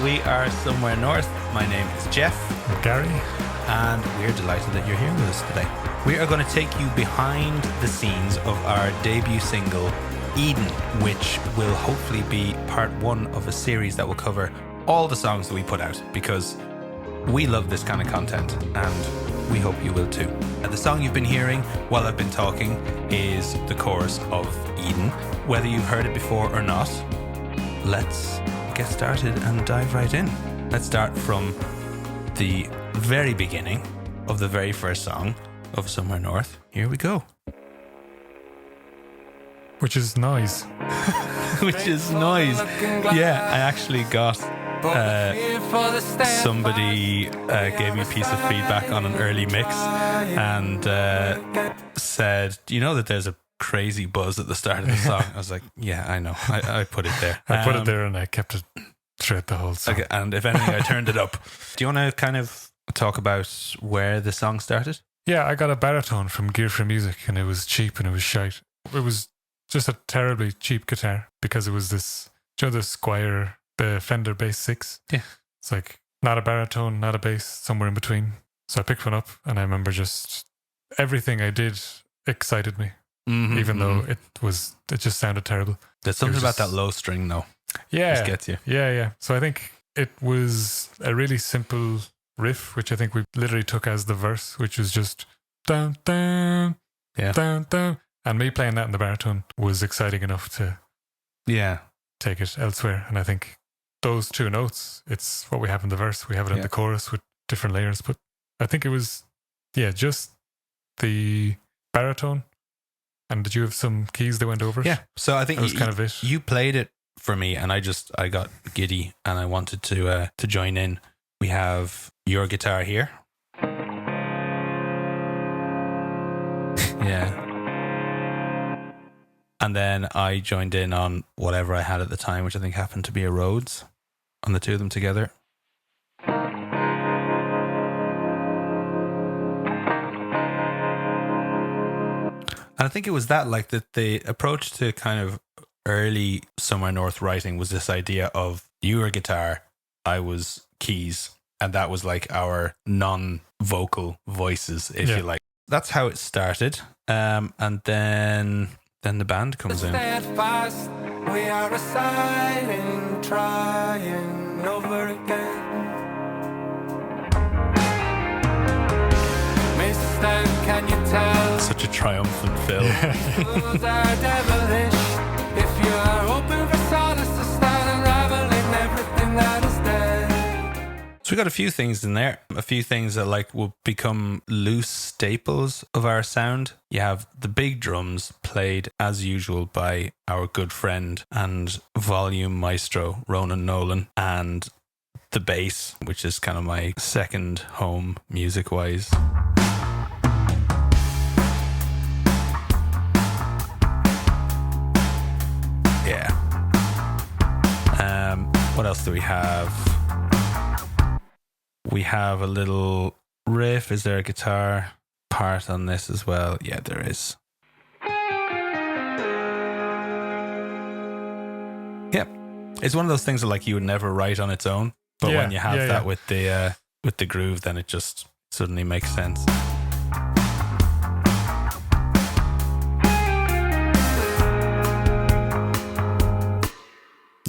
We are Somewhere North. My name is Jeff. I'm Gary. And we're delighted that you're here with us today. We are going to take you behind the scenes of our debut single, Eden, which will hopefully be part one of a series that will cover all the songs that we put out, because we love this kind of content and we hope you will too. And the song you've been hearing while I've been talking is the chorus of Eden. Whether you've heard it before or not, let's get started and dive right in. Let's start from the very beginning of the very first song of Somewhere North. Here we go. Which is noise. Which is noise. Yeah, I actually got somebody gave me a piece of feedback on an early mix and said, do you know that there's a crazy buzz at the start of the song? I was like, yeah, I know. I put it there. I put it there and I kept it throughout the whole song. Okay, and if anything, I turned it up. Do you want to kind of talk about where the song started? Yeah, I got a baritone from Gear for Music and it was cheap and it was shite. It was just a terribly cheap guitar because it was this, do you know the Squier, the Fender Bass 6? Yeah. It's like not a baritone, not a bass, somewhere in between. So I picked one up and I remember just everything I did excited me. Even though it just sounded terrible. There's something about that low string though. Yeah. Just gets you. Yeah. So I think it was a really simple riff, which I think we literally took as the verse, which was just down, down, down, down. And me playing that in the baritone was exciting enough to take it elsewhere. And I think those two notes, it's what we have in the verse. We have it in the chorus with different layers. But I think it was, just the baritone. And did you have some keys that went over it? Yeah. So I think that was kind of it. You played it for me, and I got giddy, and I wanted to join in. We have your guitar here. Yeah. And then I joined in on whatever I had at the time, which I think happened to be a Rhodes, on the two of them together. And I think it was that, like, that the approach to kind of early Somewhere North writing was this idea of you were guitar, I was keys, and that was like our non-vocal voices, if you like. That's how it started. And then the band comes in. Fast, we are reciting, trying over again. Mister, can you tell? Such a triumphant film. Those are devilish. If you are open for solace to start unraveling everything that is dead. So we got a few things in there, a few things that like will become loose staples of our sound. You have the big drums played as usual by our good friend and volume maestro Ronan Nolan, and the bass, which is kind of my second home music wise. Yeah. What else do we have? We have a little riff. Is there a guitar part on this as well? Yeah, there is. Yep. It's one of those things that like you would never write on its own, but when you have that with the groove, then it just suddenly makes sense.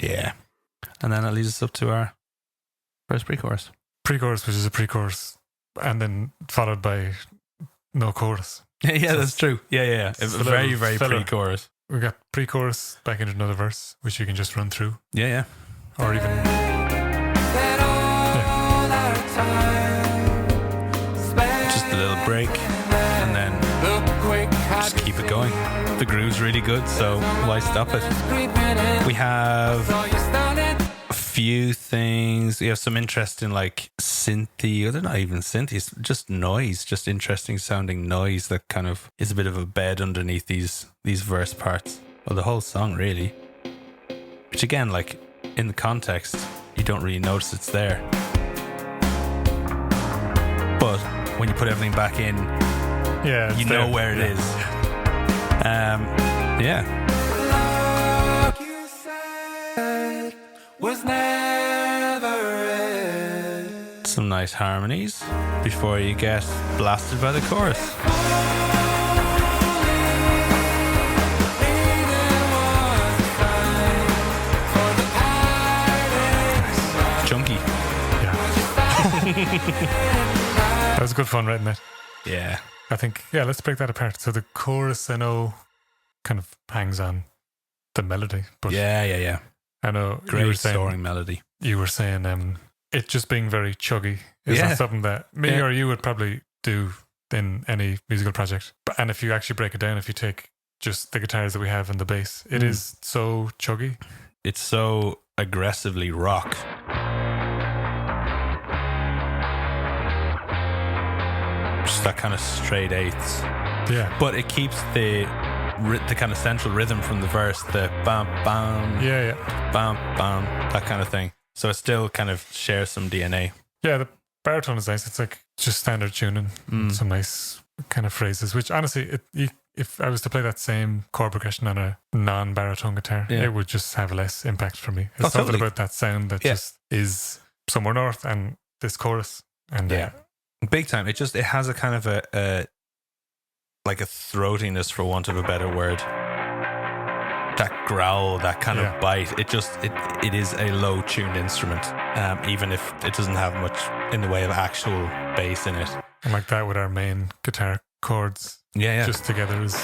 Yeah. And then it leads us up to our first pre-chorus. Pre-chorus, which is a pre-chorus, and then followed by no chorus. Yeah, that's true. Yeah. A very, very pre-chorus. We got pre-chorus back into another verse, which you can just run through. Yeah. Or even... Just a little break, and then just keep it going. The groove's really good, so why stop it? We have a few things. We have some interesting like synthy, or they're not even synthy, it's just noise, just interesting sounding noise that kind of is a bit of a bed underneath these verse parts. Well, the whole song really. Which again, like in the context, you don't really notice it's there. But when you put everything back in, you know where it is. Yeah. Like you said, was never some nice harmonies before you get blasted by the chorus. Chunky. Yeah. That was good fun writing that. Yeah. I think, yeah, let's break that apart. So the chorus, I know, kind of hangs on the melody, but Yeah. I know Great you were saying, soaring melody. You were saying it just being very chuggy is Yeah. not something that me Yeah. or you would probably do in any musical project. And if you actually break it down, if you take just the guitars that we have and the bass, it is so chuggy. It's so aggressively rock. Just that kind of straight eighths. Yeah. But it keeps the kind of central rhythm from the verse, the bam, bam, Yeah. bam, bam, that kind of thing. So it still kind of shares some DNA. Yeah, the baritone is nice. It's like just standard tuning, some nice kind of phrases, which honestly, if I was to play that same chord progression on a non-baritone guitar, it would just have less impact for me. There's something totally. about that sound that just is somewhere north and this chorus. And Big time. It has a kind of a like a throatiness, for want of a better word. That growl, that kind of bite. It is a low tuned instrument, even if it doesn't have much in the way of actual bass in it. And like that with our main guitar chords, Yeah. just together is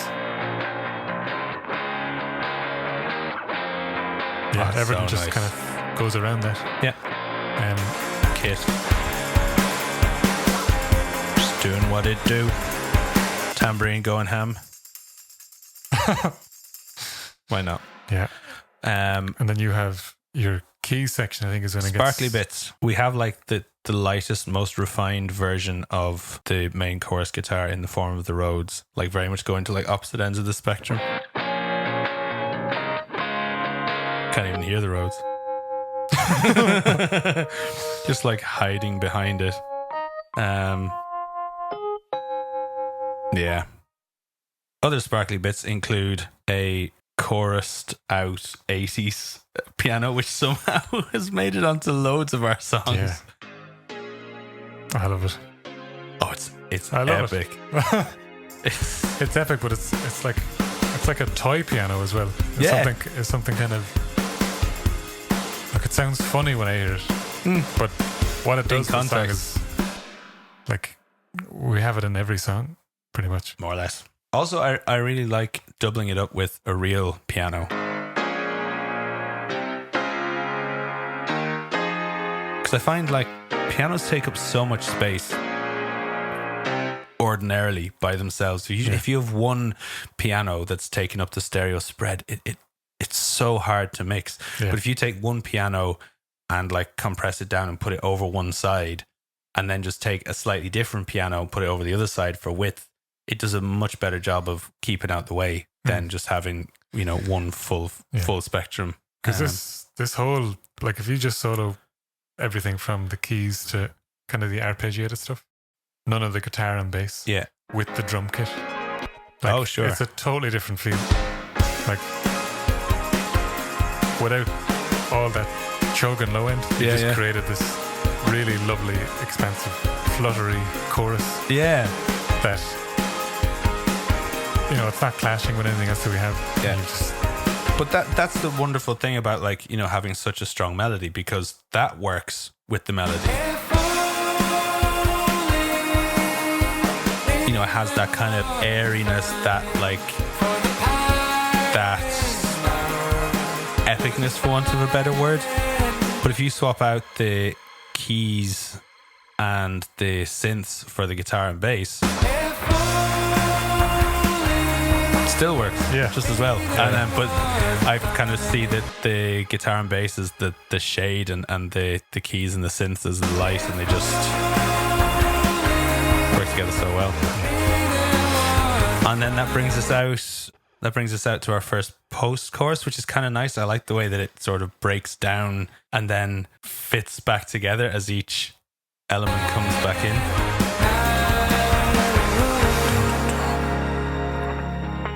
everything so just nice. kind of goes around that. Yeah. Kit. Just doing what it do. Tambourine going ham. Why not? Yeah. And then you have your key section, I think, is when it gets sparkly bits. We have like the lightest, most refined version of the main chorus guitar in the form of the Rhodes, like very much going to like opposite ends of the spectrum. Can't even hear the Rhodes. Just like hiding behind it. Yeah. Other sparkly bits include a chorused out 80s piano, which somehow has made it onto loads of our songs. Yeah. I love it. Oh, it's I love epic. It's epic, but it's like a toy piano as well. It's something kind of like, it sounds funny when I hear it, but what it does for the song is like we have it in every song, pretty much, more or less. Also, I really like doubling it up with a real piano, because I find like pianos take up so much space ordinarily by themselves. If you have one piano that's taking up the stereo spread, it's so hard to mix. But if you take one piano and like compress it down and put it over one side, and then just take a slightly different piano and put it over the other side for width, it does a much better job of keeping out the way than just having, one full spectrum. Because this whole, like, if you just solo everything from the keys to kind of the arpeggiated stuff, none of the guitar and bass, with the drum kit, like, oh sure, it's a totally different feel. Like, without all that chug and low end, you just created this really lovely, expansive, fluttery chorus. Yeah, that, it's not clashing with anything else that we have. Yeah. But that's the wonderful thing about, like, having such a strong melody, because that works with the melody. It has that kind of airiness, that epicness, for want of a better word. But if you swap out the keys and the synths for the guitar and bass, it still works just as well. And but I kind of see that the guitar and bass is the shade, and the keys and the synths is the light, and they just work together so well. And then that brings us out to our first post chorus, which is kind of nice. I like the way that it sort of breaks down and then fits back together as each element comes back in.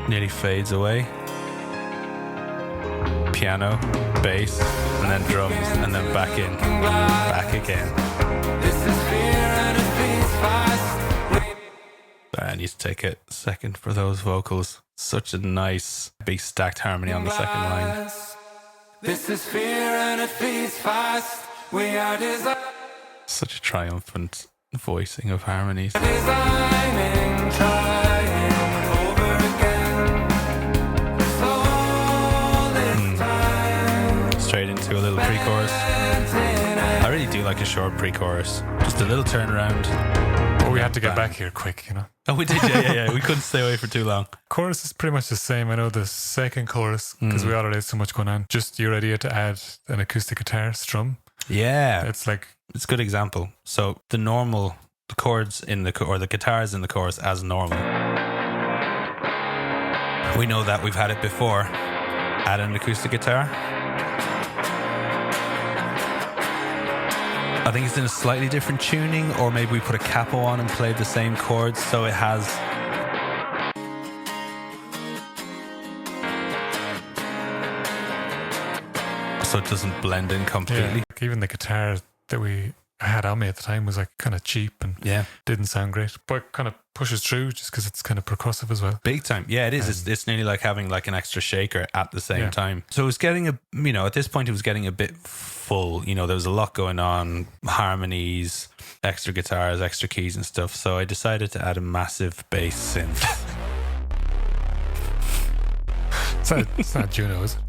Nearly fades away. Piano, bass, and then drums, and then back in, back again. This is I need to take a second for those vocals. Such a nice big stacked harmony on the second line. This is fear and it feeds fast. We are Such a triumphant voicing of harmonies. designing, trying over again. So this time, Straight into a little pre-chorus. I really do like a short pre-chorus. Just a little turnaround. But we had to get back here quick, you know. Oh, we did, yeah. We couldn't stay away for too long. Chorus is pretty much the same. I know the second chorus, because we already had so much going on. Just your idea to add an acoustic guitar strum. Yeah, It's like, it's a good example. So the chords in the guitars in the chorus as normal. We know that, we've had it before. Add an acoustic guitar. I think it's in a slightly different tuning, or maybe we put a capo on and played the same chords, so it has. So it doesn't blend in completely. like even the guitar that we had on me at the time was like kind of cheap and Yeah. didn't sound great, but kind of pushes through just because it's kind of percussive as well. Big time. Yeah, it is. It's nearly like having like an extra shaker at the same Yeah. time. So it was getting at this point it was getting a bit full. There was a lot going on, harmonies, extra guitars, extra keys and stuff. So I decided to add a massive bass synth. It's not Juno, is it?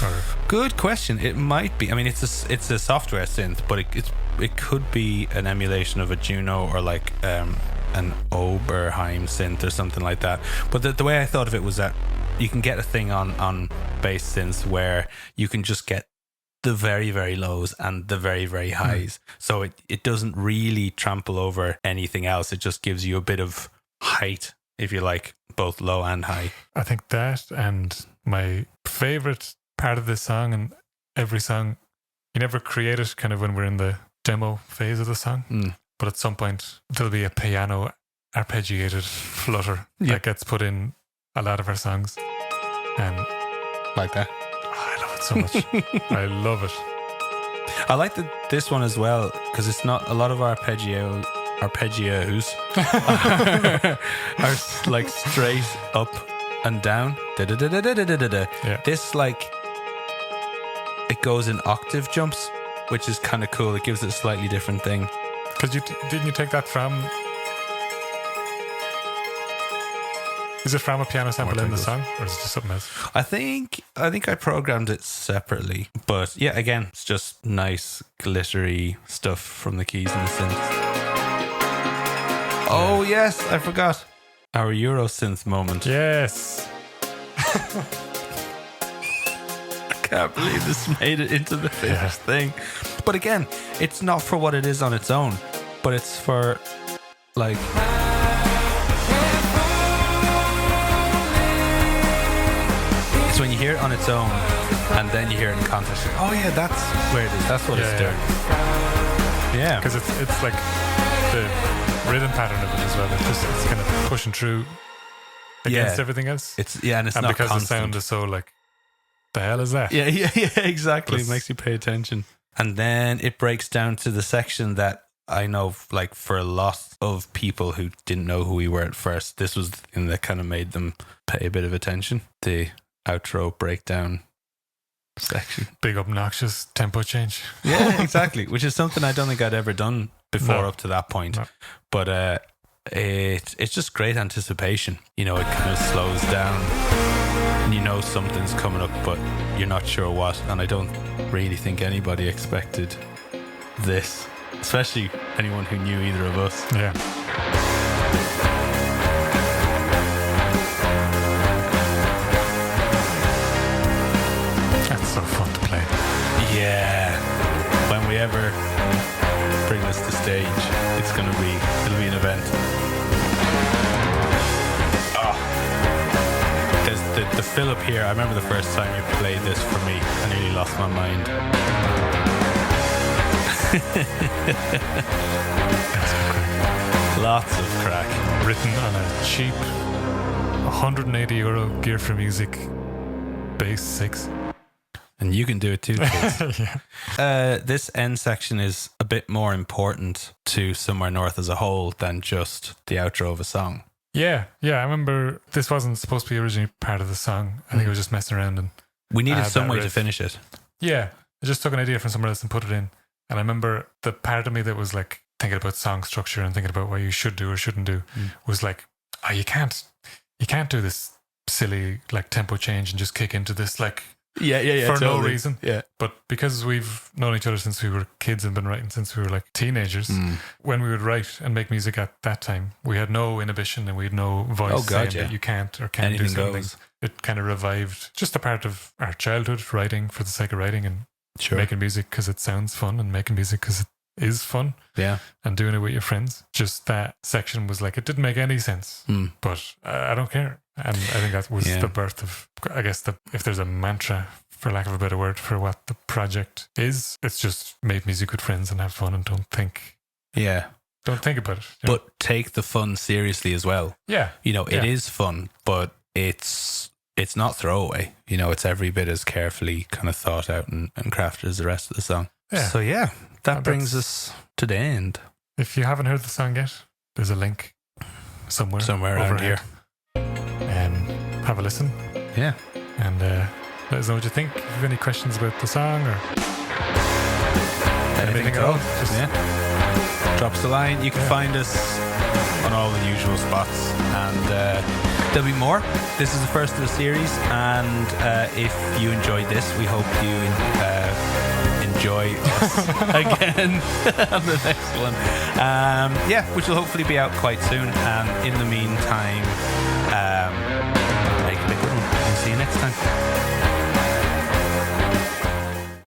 Or Good question. It might be. I mean, it's a software synth, but it could be an emulation of a Juno or like an Oberheim synth or something like that. But the way I thought of it was that you can get a thing on bass synths where you can just get the very, very lows and the very, very highs. So it doesn't really trample over anything else. It just gives you a bit of height, if you like, both low and high. I think that, and my favorite part of this song, and every song, you never create it kind of when we're in the demo phase of the song, but at some point there'll be a piano arpeggiated flutter that gets put in a lot of our songs, and Like that. I love it so much. I love it. I like this one as well, because it's not a lot of arpeggios are like straight up and down. Yeah. This like it goes in octave jumps, which is kind of cool. It gives it a slightly different thing. Because didn't you take that from? Is it from a piano sample in the song, or is it just something else? I think I programmed it separately, but yeah, again, it's just nice glittery stuff from the keys and the synths. Oh yes, I forgot our Eurosynth moment. Yes. I can't believe this made it into the finished thing. But again, it's not for what it is on its own, but it's for like. It's when you hear it on its own and then you hear it in context. Oh yeah, that's where it is. That's what it's doing. Yeah, Because it's like the rhythm pattern of it as well. It's kind of pushing through against everything else. and it's And not because constant. the sound is so like, the hell is that? Yeah, exactly. It Plus- makes you pay attention. And then it breaks down to the section that I know, like, for a lot of people who didn't know who we were at first, this was the thing that kind of made them pay a bit of attention. The outro breakdown section. Big obnoxious tempo change. Yeah, exactly. Which is something I don't think I'd ever done before No. up to that point. No. But it's just great anticipation. It kind of slows down. And you know something's coming up, but you're not sure what. And I don't really think anybody expected this, especially anyone who knew either of us. Yeah. That's so fun to play. Yeah. When we ever bring this to stage, it'll be an event. There's the fill up here. I remember the first time you played this for me, I nearly lost my mind. Lots of crack. Written on a cheap €180 Gear for Music bass 6. And you can do it too, kids. Yeah. This end section is a bit more important to Somewhere North as a whole than just the outro of a song. Yeah. I remember this wasn't supposed to be originally part of the song. I think I was just messing around and We needed Add some that way to riff. finish it. yeah, I just took an idea from somewhere else and put it in. And I remember the part of me that was like thinking about song structure and thinking about what you should do or shouldn't do was like, oh, you can't do this silly like tempo change and just kick into this like Yeah. for no reason. Yeah. But because we've known each other since we were kids and been writing since we were like teenagers, when we would write and make music at that time, we had no inhibition and we had no voice Oh, God, saying that you can't or can't Anything do something. goes. It kind of revived just a part of our childhood, writing for the sake of writing and Sure. making music because it sounds fun and making music because it is fun Yeah. and doing it with your friends. Just that section was like, it didn't make any sense, but I don't care. And I think that was the birth of, I guess, if there's a mantra, for lack of a better word, for what the project is, it's just make music with friends and have fun and don't think Yeah. about it. You know? But take the fun seriously as well. Yeah. You know, it Yeah. is fun, but it's not throwaway. You know, it's every bit as carefully kind of thought out and crafted as the rest of the song. Yeah. So yeah, that And brings that's- us to the end. If you haven't heard the song yet, there's a link somewhere Around here. Have a listen Yeah. and let us know what you think. If you have any questions about the song or anything at all, just Drop us a line. You can find us on all the usual spots, and there'll be more. This is the first of the series, and if you enjoyed this, we hope you enjoy us again on the next one. Which will hopefully be out quite soon. And in the meantime, make it a good one. We'll see you next time.